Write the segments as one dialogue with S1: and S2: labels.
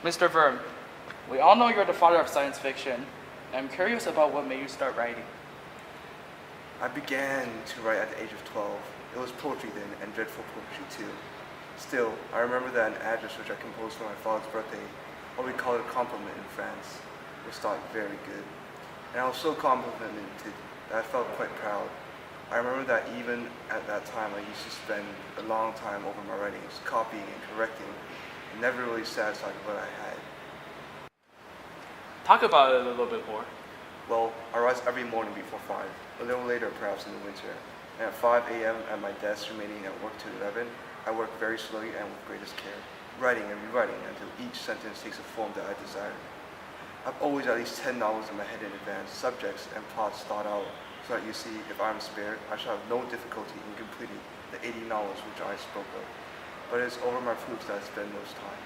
S1: Mr. Verne, we all know you're the father of science fiction. I'm curious about what made you start writing.
S2: I began to write at the age of 12. It was poetry then, and dreadful poetry too. Still, I remember that an address which I composed for my father's birthday, what we call it a compliment in France, was thought very good. And I was so complimented that I felt quite proud. I remember that even at that time I used to spend a long time over my writings, copying and correcting, and never really satisfied with what I had.
S1: Talk about it a little bit more.
S2: Well, I rise every morning before 5, a little later perhaps in the winter, and at 5 a.m. at my desk remaining at work till 11, I work very slowly and with greatest care, writing and rewriting until each sentence takes a form that I desire. I've always at least 10 novels in my head in advance, subjects and plots thought out, so that you see, if I'm spared, I shall have no difficulty in completing the 80 novels which I spoke of. But it is over my proofs that I spend most time.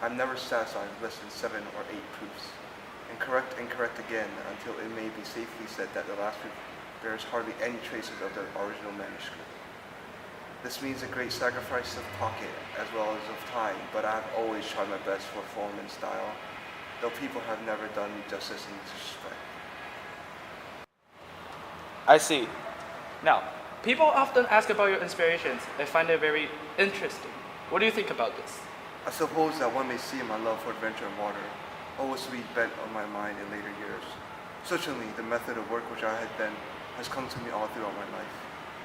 S2: I'm never satisfied with less than 7 or 8 proofs, and correct again until it may be safely said that the last proof bears hardly any traces of the original manuscript. This means a great sacrifice of pocket as well as of time, but I have always tried my best for form and style, though people have never done me justice in this respect.
S1: I see. Now, people often ask about your inspirations. I find it very interesting. What do you think about this?
S2: I suppose that one may see my love for adventure and water, always to be bent on my mind in later years. Certainly, the method of work which I had then has come to me all throughout my life.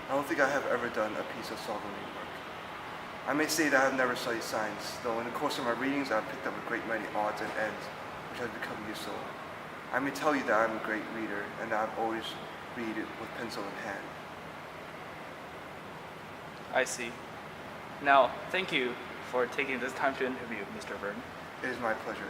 S2: I don't think I have ever done a piece of scholarly work. I may say that I have never studied science, though in the course of my readings I have picked up a great many odds and ends which have become useful. I may tell you that I am a great reader and that I have always read with pencil in hand.
S1: I see. Now, thank you for taking this time to interview, Mr. Verne.
S2: It is my pleasure.